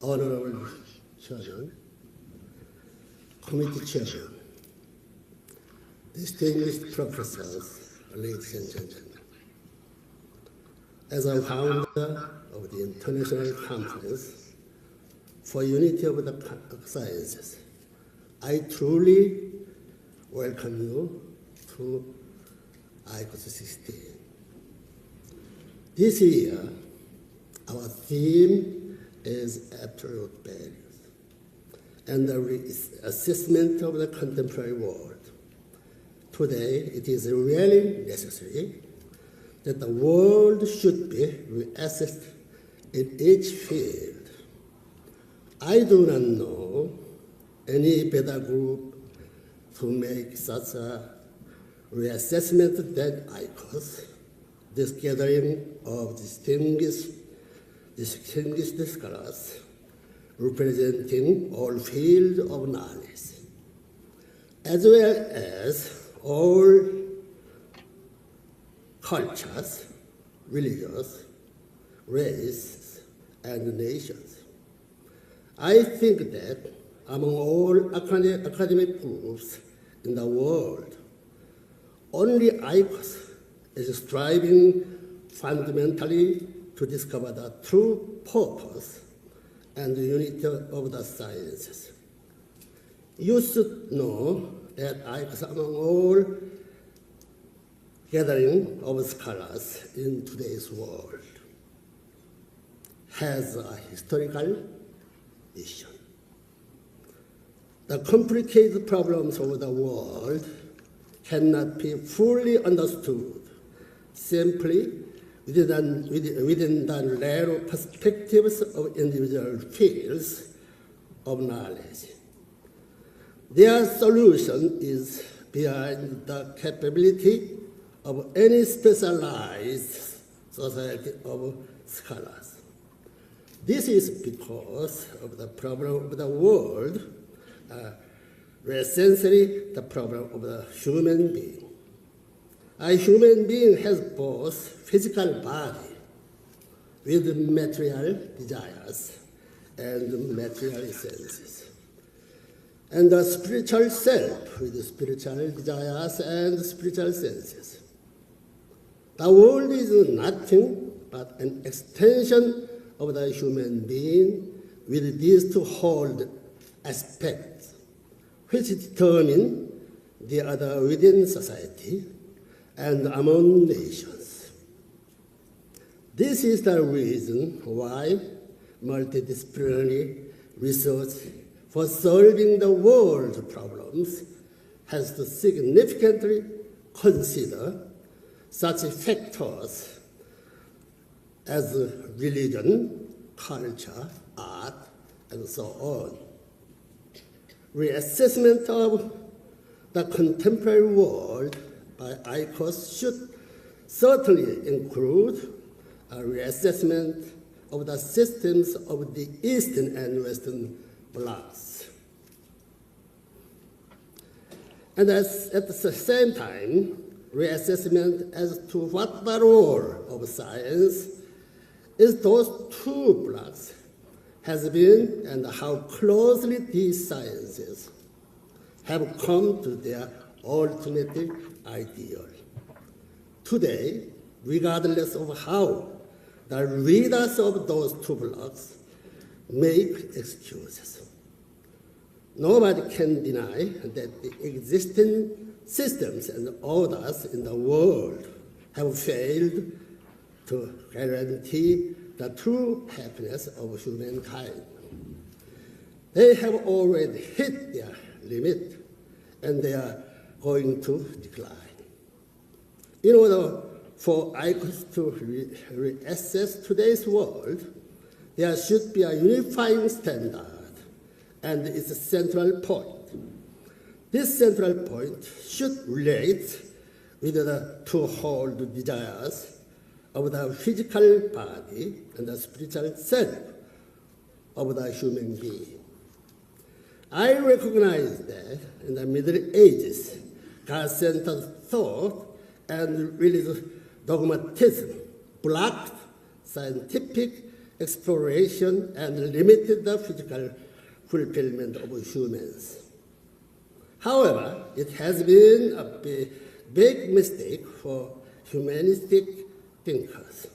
Honorable Chairman, Committee Chairman, distinguished professors, ladies and gentlemen. As a founder of the International Conference for Unity of the Sciences, I truly welcome you to ICOS 16. This year, our theme is absolute values and the assessment of the contemporary world. Today, it is really necessary that the world should be reassessed in each field. I do not know any better group to make such a reassessment than ICOS, this gathering of distinguished scholars representing all fields of knowledge, as well as all cultures, religions, races, and nations. I think that among all academic groups in the world, only ICOS is striving fundamentally to discover the true purpose and the unity of the sciences. You should know that ICOS, among all gathering of scholars in today's world, has a historical mission. The complicated problems of the world cannot be fully understood simply within the narrow perspectives of individual fields of knowledge. Their solution is beyond the capability of any specialized society of scholars. This is because of the problem of the world, essentially the problem of the human being. A human being has both physical body with material desires and material senses, and the spiritual self with spiritual desires and spiritual senses. The world is nothing but an extension of the human being with these two whole aspects, which determine the other within society and among nations. This is the reason why multidisciplinary research for solving the world's problems has to significantly consider such factors as religion, culture, art, and so on. Reassessment of the contemporary world by ICOS should certainly include a reassessment of the systems of the Eastern and Western blocs. And at the same time, reassessment as to what the role of science is those two blocs has been and how closely these sciences have come to their ultimate ideal. Today, regardless of how the readers of those two blocks make excuses, nobody can deny that the existing systems and orders in the world have failed to guarantee the true happiness of humankind. They have already hit their limit, and they are going to decline. In order for ICOS to reassess today's world, there should be a unifying standard and its central point. This central point should relate with the two-fold desires of the physical body and the spiritual self of the human being. I recognize that in the Middle Ages, God-centered thought and religious dogmatism blocked scientific exploration and limited the physical fulfillment of humans. However, it has been a big mistake for humanistic thinkers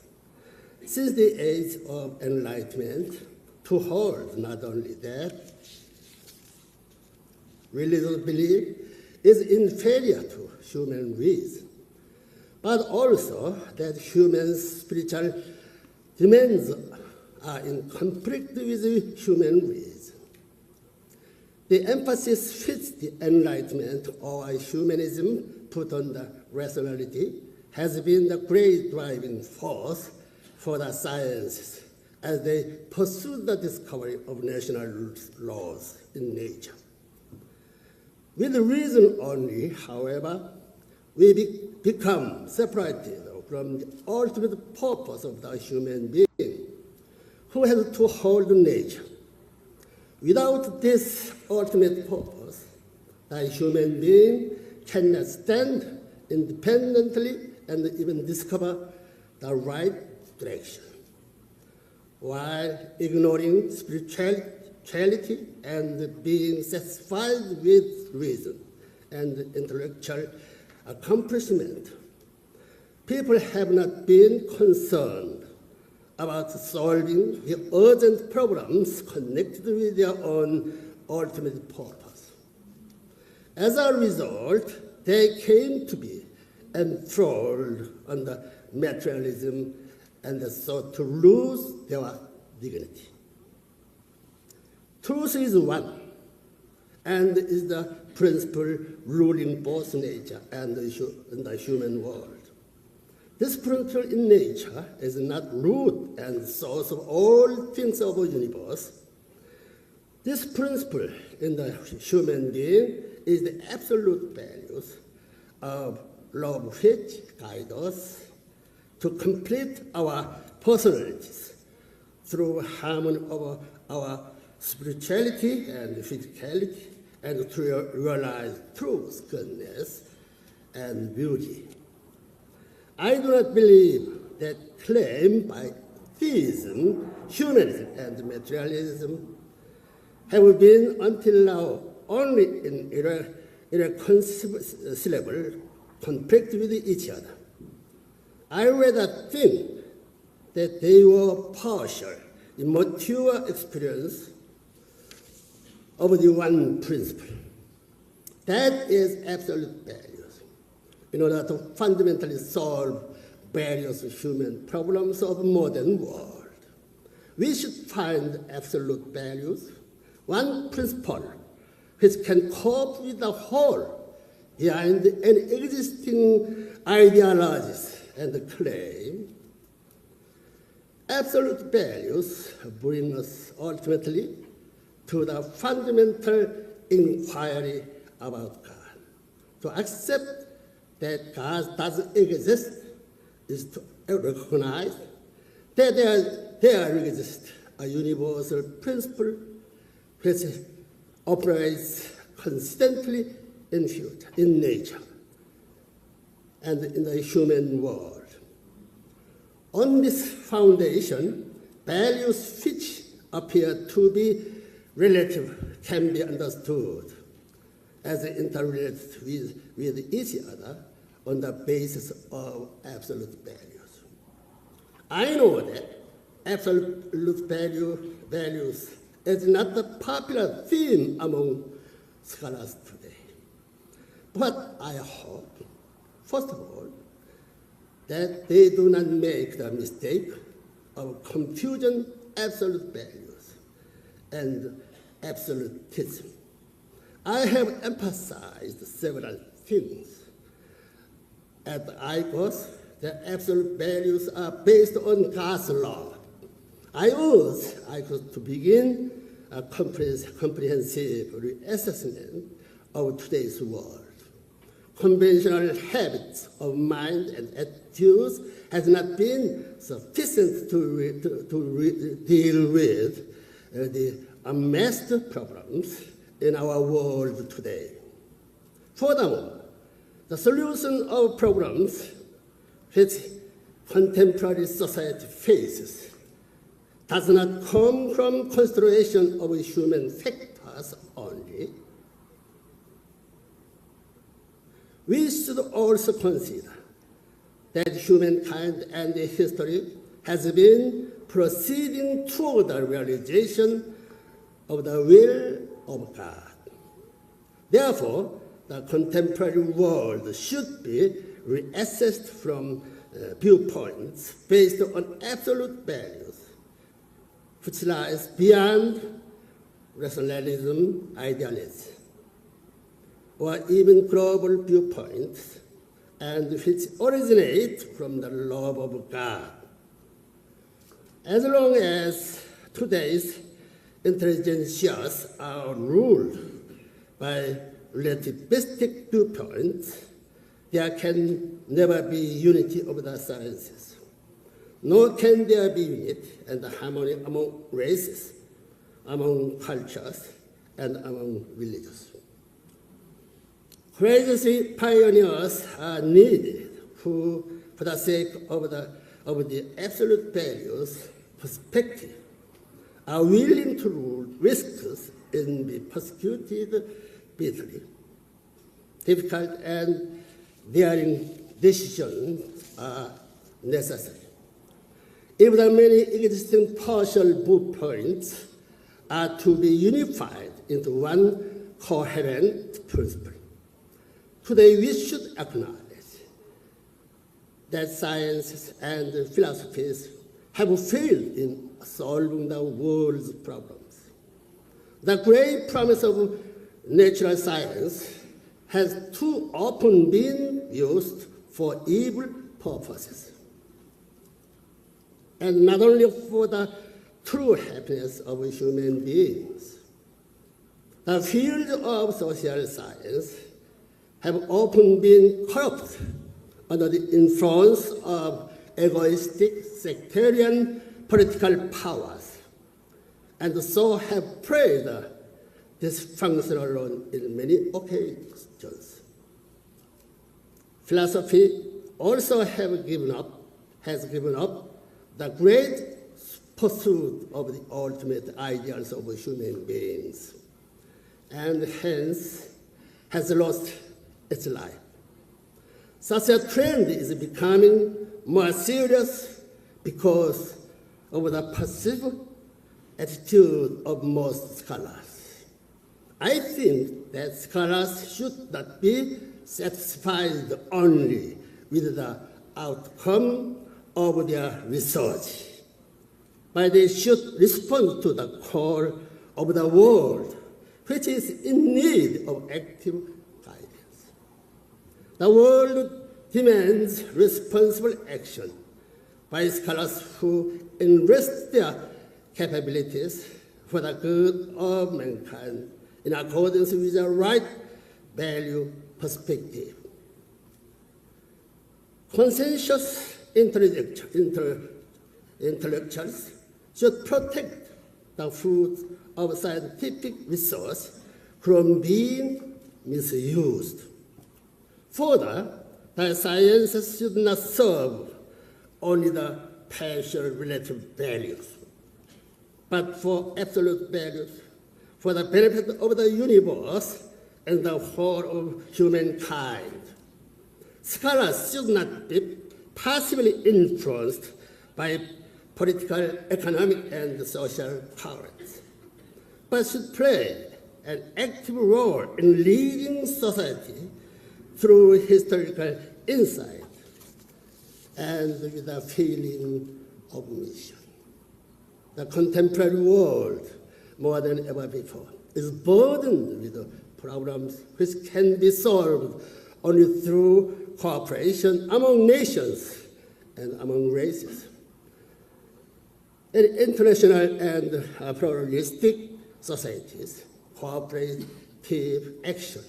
since the age of enlightenment to hold not only that religious belief is inferior to human reason, but also that human spiritual demands are in conflict with human reason. The emphasis fits the Enlightenment or humanism put on the rationality has been the great driving force for the sciences as they pursue the discovery of national laws in nature. With reason only, however, we become separated from the ultimate purpose of the human being, who has to hold nature. Without this ultimate purpose, the human being cannot stand independently and even discover the right direction, while ignoring spirituality and being satisfied with reason and intellectual accomplishment. People have not been concerned about solving the urgent problems connected with their own ultimate purpose. As a result, they came to be enthralled under materialism and sought to lose their dignity. Truth is one, and is the principle ruling both nature and the human world. This principle in nature is not root and source of all things of the universe. This principle in the human being is the absolute values of love which guide us to complete our personalities through harmony of our spirituality and physicality, and to realize truth, goodness, and beauty. I do not believe that claim by theism, humanism, and materialism have been until now only in irreconcilable conflict with each other. I rather think that they were partial, immature experience of the one principle. That is absolute values. In order to fundamentally solve various human problems of modern world, we should find absolute values, one principle which can cope with the whole behind any existing ideologies and claim. Absolute values bring us ultimately to the fundamental inquiry about God. To accept that God doesn't exist is to recognize that there exists a universal principle which operates constantly in nature and in the human world. On this foundation, values which appear to be relative can be understood as interrelated with each other on the basis of absolute values. I know that absolute values is not the popular theme among scholars today. But I hope, first of all, that they do not make the mistake of confusing absolute values and absolutism. I have emphasized several things. At ICOS, the absolute values are based on God's law. I urge ICOS to begin a comprehensive reassessment of today's world. Conventional habits of mind and attitudes has not been sufficient to deal with the unmasked problems in our world today. Furthermore, the solution of problems which contemporary society faces does not come from consideration of human factors only. We should also consider that humankind and history has been proceeding toward the realization of the will of God. Therefore, the contemporary world should be reassessed from viewpoints based on absolute values, which lies beyond rationalism, idealism, or even global viewpoints, and which originate from the love of God. As long as today's intelligentsias are ruled by relativistic viewpoints, there can never be unity of the sciences, nor can there be unity and harmony among races, among cultures, and among religions. Courageous pioneers are needed who, for the sake of the absolute values perspective, are willing to rule risks and be persecuted bitterly. Difficult and daring decisions are necessary. If the many existing partial viewpoints are to be unified into one coherent principle, today we should acknowledge that science and philosophies have failed in solving the world's problems. The great promise of natural science has too often been used for evil purposes, and not only for the true happiness of human beings. The field of social science have often been corrupt under the influence of egoistic, sectarian political powers, and so have played dysfunctional role in many occasions. Philosophy also has given up the great pursuit of the ultimate ideals of human beings, and hence has lost its life. Such a trend is becoming more serious because of the passive attitude of most scholars. I think that scholars should not be satisfied only with the outcome of their research, but they should respond to the call of the world, which is in need of active guidance. The world demands responsible action by scholars who enrich their capabilities for the good of mankind in accordance with the right value perspective. Conscientious intellectuals should protect the fruits of scientific research from being misused. Further, the sciences should not serve only the partial relative values, but for absolute values, for the benefit of the universe and the whole of humankind. Scholars should not be passively influenced by political, economic, and social currents, but should play an active role in leading society through historical insight and with a feeling of mission. The contemporary world, more than ever before, is burdened with problems which can be solved only through cooperation among nations and among races. In international and pluralistic societies, cooperative action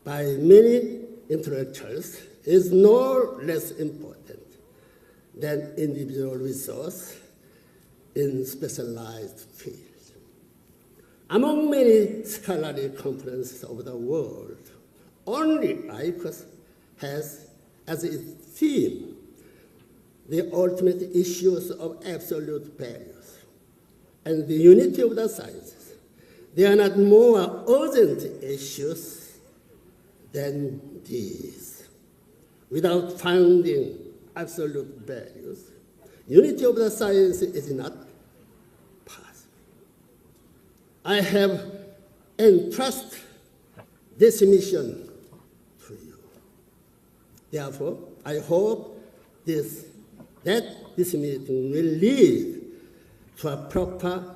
by many intellectuals is no less important than individual resource in specialized fields. Among many scholarly conferences of the world, only ICOS has as its theme the ultimate issues of absolute values. and the unity of the sciences. They are not more urgent issues than these. Without finding absolute values, unity of the science is not possible. I have entrusted this mission to you. Therefore, I hope that this meeting will lead to a proper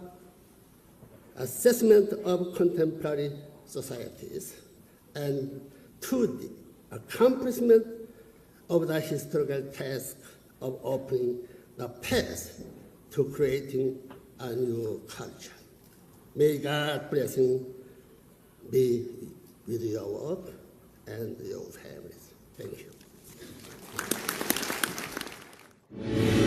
assessment of contemporary societies and to the accomplishment of the historical task of opening the path to creating a new culture. May God blessing be with your work and your families. Thank you.